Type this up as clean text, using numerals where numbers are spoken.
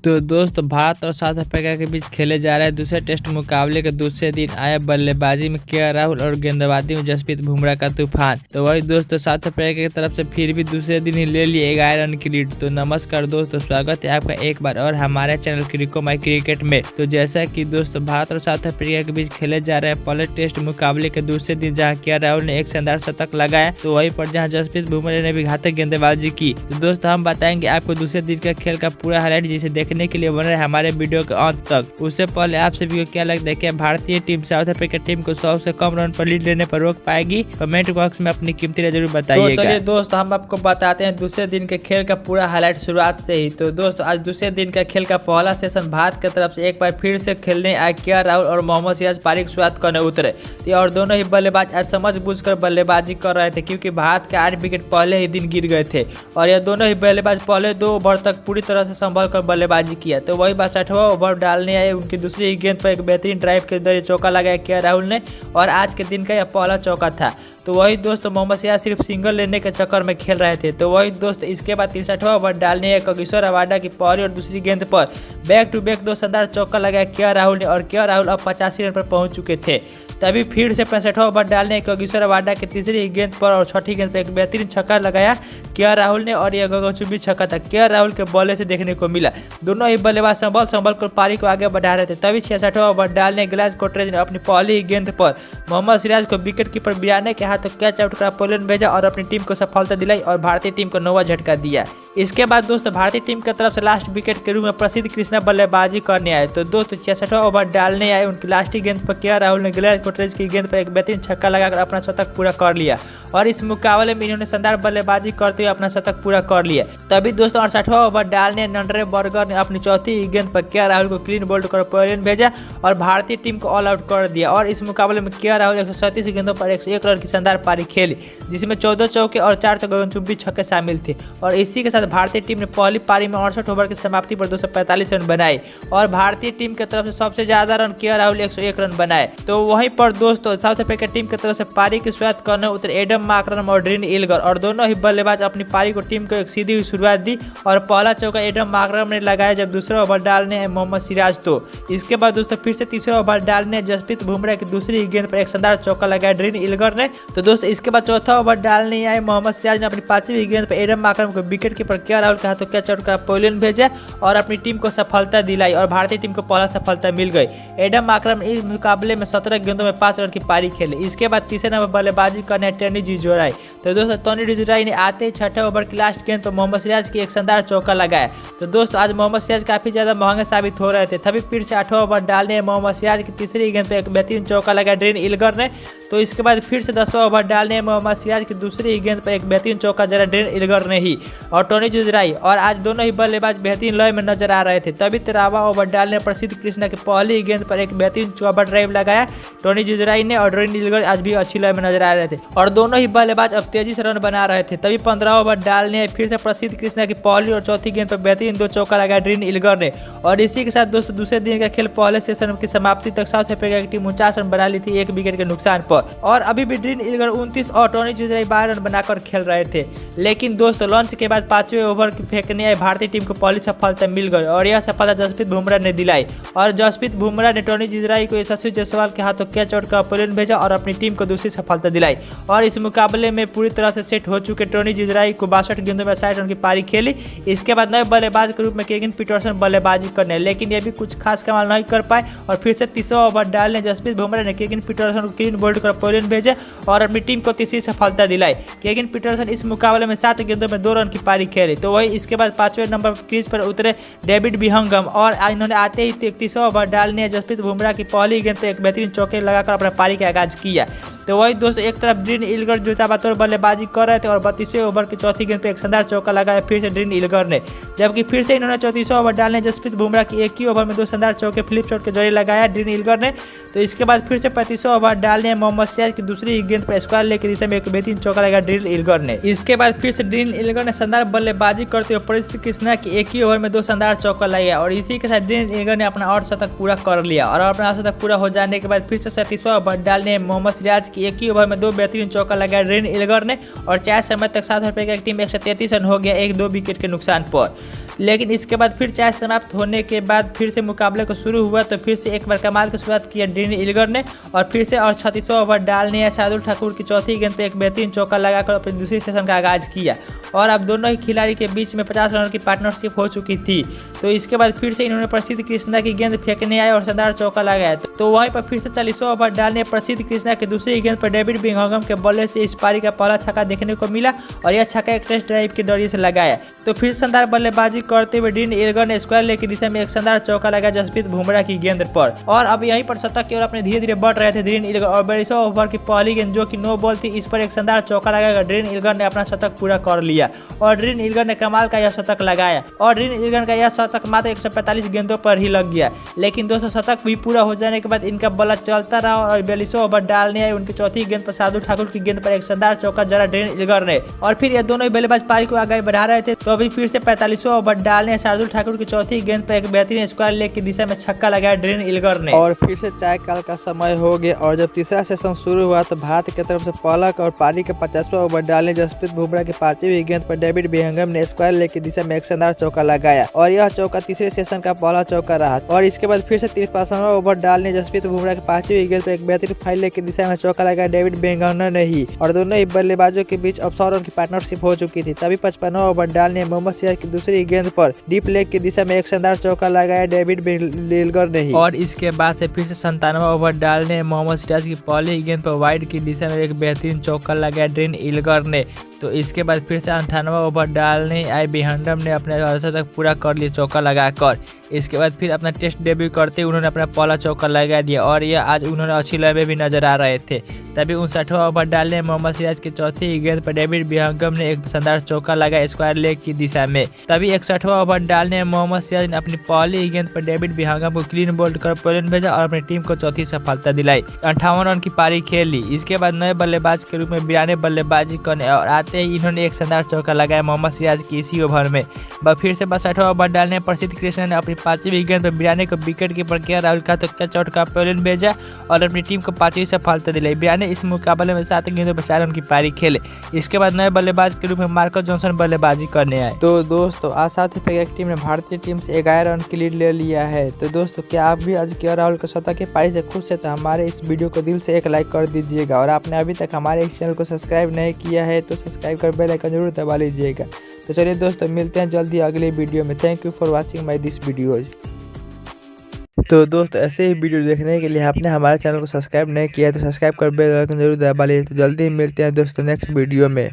तो दोस्त भारत और साउथ अफ्रीका के बीच खेले जा रहे दूसरे टेस्ट मुकाबले के दूसरे दिन आए बल्लेबाजी में केएल राहुल और गेंदबाजी में जसप्रीत बुमराह का तूफान। तो वही दोस्तों साउथ अफ्रीका की तरफ से फिर भी दूसरे दिन ही ले लिए 11 रन की लीड। तो नमस्कार दोस्तों, स्वागत है आपका एक बार और हमारे चैनल क्रिको माई क्रिकेट में। तो जैसा कि दोस्तों भारत और साउथ अफ्रीका के बीच खेले जा रहे पहले टेस्ट मुकाबले के दूसरे दिन जहाँ केएल राहुल ने एक शानदार शतक लगाया, तो वहीं पर जहाँ जसप्रीत बुमराह ने भी घातक गेंदबाजी की। तो दोस्तों हम बताएंगे आपको दूसरे दिन का खेल का पूरा हाईलाइट, जिसे देखने के लिए बन रहे हमारे वीडियो के अंत तक। उससे पहले आप सभी को क्या लगता है कि भारतीय टीम साउथ अफ्रीका टीम को 100 से कम रन पर लीड लेने पर रोक पाएगी? कमेंट बॉक्स में अपनी कीमती राय जरूर बताइएगा। तो चलिए दोस्त हम आपको बताते हैं दूसरे दिन के खेल का पूरा हाईलाइट शुरुआत से ही। तो दोस्तों आज दूसरे दिन का खेल का पहला सेशन भारत की तरफ से एक बार फिर से खेलने आए केएल राहुल और मोहम्मद सिराज पारी की शुरुआत करने उतरे। और दोनों ही बल्लेबाज आज समझ बूझ कर बल्लेबाजी कर रहे थे, क्योंकि भारत के 8 विकेट पहले ही दिन गिर गए थे और यह दोनों ही बल्लेबाज पहले 2 ओवर तक पूरी तरह से संभल कर बल्लेबाजी किया। तो वही 62वां ओवर डालने आए, उनकी दूसरी ही गेंद पर एक बेहतरीन ड्राइव के जरिए चौका लगाया केएल राहुल ने और आज के दिन का यह पहला चौका था। तो वही दोस्त मोहम्मद सिराज सिर्फ सिंगल लेने के चक्कर में खेल रहे थे। तो वही दोस्त इसके बाद 63वां ओवर डालने आए, कगिसो रबाडा की पहली और दूसरी गेंद पर बैक टू बैक 2 शानदार चौका लगाया केएल राहुल ने और केएल राहुल अब 85 रन पर पहुंच चुके थे। तभी फिर से 65वां ओवर डालने कगिसो रबाडा की तीसरी गेंद पर और छठी गेंद पर एक बेहतरीन छक्का लगाया केएल राहुल ने और यह गगनचुंबी छक्का था केएल राहुल के बल्ले से देखने को मिला। दोनों ही बल्लेबाज संभल कर पारी को आगे बढ़ा रहे थे। तभी 66वां ओवर डालने ग्लेन कोट्रेज ने अपनी पहली ही गेंद पर मोहम्मद सिराज को विकेट कीपर बिराने के हाथों कैच आउट कर पोलैंड भेजा और अपनी टीम को सफलता दिलाई और भारतीय टीम को 9वां झटका दिया। इसके बाद दोस्तों भारतीय टीम की तरफ से लास्ट विकेट के रूप में प्रसिद्ध कृष्णा बल्लेबाजी करने आए। तो दोस्तों 66वां ओवर डालने आए, उनकी लास्ट गेंद पर केएल राहुल ने ग्लेन कोट्रेज की गेंद पर एक बेहतरीन छक्का लगाकर अपना शतक पूरा कर लिया और इस मुकाबले में इन्होंने शानदार बल्लेबाजी करते हुए अपना शतक पूरा कर लिया। तभी दोस्तों 68वां ओवर डालने नंडरे बर्गर ने अपनी चौथी गेंद पर केएल राहुल को क्लीन बोल्ड कर पोलैंड भेजा और भारतीय टीम को ऑल आउट कर दिया और इस मुकाबले में केएल राहुल 137 गेंदों पर 101 रन की शानदार पारी खेली, जिसमें 14 चौके और 4 गगनचुंबी छक्के शामिल थे। और इसी के साथ भारतीय टीम ने पहली पारी में 68 ओवर की समाप्ति पर 245 रन बनाए और भारतीय टीम की तरफ से सबसे ज्यादा रन केएल राहुल 101 रन बनाए। तो वहीं पर दोस्तों साउथ अफ्रीका टीम की तरफ से पारी की शुरुआत करने उतरे एडम मार्करम और ड्रीन इल्गर और दोनों ही बल्लेबाज अपनी पारी को टीम को एक सीधी हुई शुरुआत दी और पहला चौका एडम मार्करम ने लगाया जब दूसरा ओवर डालने मोहम्मद सिराज। तो इसके बाद दोस्तों फिर से तीसरा ओवर डालने जसप्रीत बुमराह की दूसरी गेंद पर एक शानदार चौका लगाया ड्रीन इल्गर ने। तो दोस्तों इसके बाद चौथा ओवर डालने आए मोहम्मद सिराज ने अपनी 5वीं गेंद पर एडम मार्करम को विकेट कीपर केएल राहुल के हाथों कैच आउट कर पोलैंड भेजा और अपनी टीम को सफलता दिलाई और भारतीय टीम को पहला सफलता मिल गई। एडम मार्करम इस मुकाबले में 17 गेंदों में 5 रन की पारी खेले। इसके बाद तीसरे नंबर बल्लेबाजी करने टोनी जिजोराई। तो दोस्तों टोनी जिजोराई ने आते ही 6ठे ओवर की लास्ट गेंद पर मोहम्मद सिराज की एक शानदार चौका लगाया। तो दोस्तों आज मोहम्मद सिराज काफी ज्यादा महंगे साबित हो रहे थे। तभी फिर से 8वां ओवर डालने मोहम्मद सिराज की तीसरी गेंद पर एक बेहतरीन चौका लगाया ड्रीन इल्गर ने। तो इसके बाद फिर से 10वां ओवर डालने मोहम्मद सिराज की दूसरी गेंद पर एक बेहतरीन चौका जरा ड्रीन इल्गर ने ही और टोनी जिजोराई और आज दोनों ही बल्लेबाज बेहतरीन लय में नजर आ रहे थे। तभी 13वां ओवर डालने प्रसिद्ध कृष्णा की पहली गेंद पर एक बेहतरीन चौबा ड्राइव लगाया टोनी जिजोराई ने और ड्रीन इल्गर आज भी अच्छी लय में नजर आ रहे थे और दोनों ही बल्लेबाज अब तेजी से रन बना रहे थे। तभी 15वां ओवर डालने फिर से प्रसिद्ध कृष्णा की पहली और चौथी गेंद पर बेहतरीन 2 चौका लगाया ड्रीन इल्गर ने और इसी के साथ दोस्तों दूसरे दिन का खेल पहले सेशन की समाप्ति तक साउथ अफ्रीका की टीम 49 रन बना ली थी 1 विकेट के नुकसान पर और अभी भी ड्रीन इल्गर 29 और टोनी जिजोराई 12 रन बनाकर खेल रहे थे। लेकिन दोस्तों लॉन्च के बाद 5वें ओवर की फेंकने आई भारतीय टीम को पहली सफलता मिल गई और यह सफलता जसप्रीत बुमराह ने दिलाई और जसप्रीत बुमराह ने टोनी जिजोराई को यशस्वी जायसवाल के हाथों कैच आउट कर पोलैंड भेजा और अपनी टीम को दूसरी सफलता दिलाई। और इस मुकाबले में पूरी तरह से सेट हो चुके टोनी जिजोराई को 62 गेंदों में 60 रन की पारी खेली। इसके बाद नए बल्लेबाज के रूप में केगिन पीटरसन बल्लेबाजी करने, लेकिन यह भी कुछ खास कमाल नहीं कर पाए और फिर से तीसरा ओवर डालने जसप्रीत बुमराह ने केगिन पीटरसन को क्लीन बोल्ड कर पोलैंड भेजा और अपनी टीम को तीसरी सफलता दिलाई। केगिन पीटरसन इस मुकाबले में 7 गेंदों में 2 रन की पारी खेली। तो वही इसके बाद 5वें नंबर क्रीज पर उतरे डेविड विहंगम और इन्होंने आते ही 33वां ओवर डालने जसप्रीत बुमराह की पहली गेंद पर एक बेहतरीन चौके लगाकर अपना पारी का आगाज किया। तो वही दोस्तों एक तरफ ड्रीन इल्गर जूता बतौर बल्लेबाजी कर रहे थे और 32वें ओवर की चौथी गेंद पर एक शानदार चौका लगाया फिर से ड्रीन इल्गर ने, जबकि फिर से इन्होंने 34वां ओवर डालने जसप्रीत बुमराह की एक ही ओवर में 2 शानदार चौके फ्लिप शॉट के जरिए लगाया ड्रीन इल्गर ने। तो इसके बाद फिर से 35वां ओवर डालने मोहम्मद सिराज की दूसरी गेंद पर स्क्वायर लेग की दिशा में एक बेहतरीन चौका लगाया ड्रीन इल्गर ने। इसके बाद फिर से ड्रीन इल्गर ने शानदार बल्लेबाजी करते हुए प्रसिद्ध कृष्णा की एक ही ओवर में 2 शानदार चौका लगाया और इसी के साथ ड्रीन इल्गर ने अपना 8 शतक पूरा कर लिया और अपना शतक पूरा हो जाने के बाद फिर से 37वां ओवर डालने मोहम्मद सिराज की एक ही ओवर में 2 बेहतरीन चौका लगाया ड्रीन इल्गर ने और 4 समय तक साउथ अफ्रीका की टीम 133 रन हो गया 1-2 विकेट के नुकसान पर। लेकिन इसके बाद फिर चाय समाप्त होने के बाद फिर से मुकाबले को शुरू हुआ तो फिर से एक बार कमाल की शुरुआत किया ड्रीन इल्गर ने और फिर से और 36वां ओवर डालने या शार्दुल ठाकुर की चौथी गेंद पर एक बेहतरीन चौका लगाकर अपनी दूसरी सेशन का आगाज किया और अब दोनों ही खिलाड़ी के बीच में 50 रनों की पार्टनरशिप हो चुकी थी। तो इसके बाद फिर से इन्होंने प्रसिद्ध कृष्णा की गेंद फेंकने आए और शानदार चौका लगाया तो वहीं पर फिर से 40वां ओवर डालने प्रसिद्ध कृष्णा की दूसरी गेंद पर डेविड बिंघम के बल्ले से इस पारी का पहला छक्का देखने को मिला और यह छक्का एक टेस्ट ड्राइव के जरिए से लगाया तो फिर शानदार बल्लेबाजी करते हुए ड्रीन इल्गर ने स्क्वायर लेग की दिशा में एक शानदार चौका लगाया जसप्रीत बुमराह की गेंद पर और अब यहीं पर शतक की ओर अपने धीरे धीरे बढ़ रहे थे ड्रीन इल्गर और 42वां ओवर की पहली गेंद जो कि नो बॉल थी इस पर एक शानदार चौका लगाकर ड्रीन इल्गर ने अपना शतक पूरा कर लिया और ड्रीन इल्गर ने कमाल का यह शतक लगाया और ड्रीन इल्गर का यह शतक मात्र 145 गेंदों पर ही लग गया। लेकिन दोस्तों शतक भी पूरा हो जाने के बाद इनका बल्ला चलता रहा और 42वां ओवर डालने आए उनकी चौथी गेंद पर शार्दुल ठाकुर की गेंद पर एक शानदार चौका जरा ड्रीन इल्गर ने और फिर ये दोनों ही बल्लेबाज पारी को आगे बढ़ा रहे थे तो अभी फिर से 45वां ओवर डालने शार्दुल ठाकुर की चौथी गेंद पर एक बेहतरीन स्क्वायर लेग की दिशा में छक्का लगाया ड्रीन इल्गर ने और फिर से चाय काल का समय हो गया और जब तीसरा सेशन शुरू हुआ तो भारत की तरफ से पलक और पारी के 50वां ओवर डालने जसप्रीत बुमराह की 5वीं गेंद पर डेविड बिंघम ने स्क्वायर लेग की दिशा में एक शानदार चौका लगाया और यह चौका तीसरे सेशन का पहला चौका रहा और इसके बाद फिर से 53वां ओवर डालने जसप्रीत बुमराह की 5वीं गेंद पर एक बेहतरीन फाइन लेग की दिशा में चौका लगाया डेविड बिंघम ने ही और दोनों ही बल्लेबाजों के बीच अब 100 रन की पार्टनरशिप हो चुकी थी। तभी 55वां ओवर डालने मोहम्मद सिराज की दूसरी गेंद पर डीप लेग की दिशा में एक शानदार चौका लगाया डेविड इल्गर ने ही और इसके बाद से फिर से 97वां ओवर डालने मोहम्मद सिराज की पहली गेंद पर वाइड की दिशा में एक बेहतरीन चौका लगाया ड्रीन इल्गर ने तो इसके बाद फिर से 98वां ओवर डालने आई बिंघम ने अपने अर्धशतक पूरा कर लिया चौका लगाकर। इसके बाद फिर अपना टेस्ट डेब्यू करते उन्होंने अपना पहला चौका लगा दिया और यह आज उन्होंने अच्छी लय में भी नजर आ रहे थे। तभी 59वां ओवर डालने मोहम्मद सिराज की चौथी गेंद पर डेविड बिंघम ने एक शानदार चौका लगाया स्क्वायर लेग की दिशा में। तभी 61वां ओवर डालने मोहम्मद सिराज ने अपनी पहली गेंद पर डेविड बिंघम को क्लीन बोल्ड कर पेलन भेजा और अपनी टीम को चौथी सफलता दिलाई। 58 रन की पारी खेल ली। इसके बाद नए बल्लेबाज के रूप में बिराने बल्लेबाजी करने और आते ही इन्होंने एक शानदार चौका लगाया मोहम्मद सिराज की इसी ओवर में। फिर से 62वां ओवर डालने प्रसिद्ध कृष्णा ने अपनी 5वीं गेंद पर बिराने को विकेट कीपर के राहुल का तो चौका पेलन भेजा और अपनी टीम को 5वीं सफलता दिलाई। बिराने इस मुकाबले में 7 गेंदों पर 4 रन की पारी खेले। इसके बाद नए बल्लेबाज के रूप में मार्कस जॉनसन बल्लेबाजी करने आए। तो दोस्तों आज साउथ अफ्रीका की टीम ने भारतीय टीम से 11 रन की लीड ले लिया है। तो दोस्तों क्या आप भी आज के राहुल का शतक की पारी से खुश है तो हमारे इस वीडियो को दिल से एक लाइक कर दीजिएगा और आपने अभी तक हमारे इस चैनल को सब्सक्राइब नहीं किया है तो सब्सक्राइब कर बेल आइकन जरूर दबा लीजिएगा। तो चलिए दोस्तों मिलते हैं जल्दी अगले वीडियो में। Thank you for watching my this videos. तो दोस्तों ऐसे ही वीडियो देखने के लिए आपने हमारे चैनल को सब्सक्राइब नहीं किया है तो सब्सक्राइब कर बेल आइकन जरूर दबा लीजिए। तो जल्दी मिलते हैं दोस्तों नेक्स्ट वीडियो में।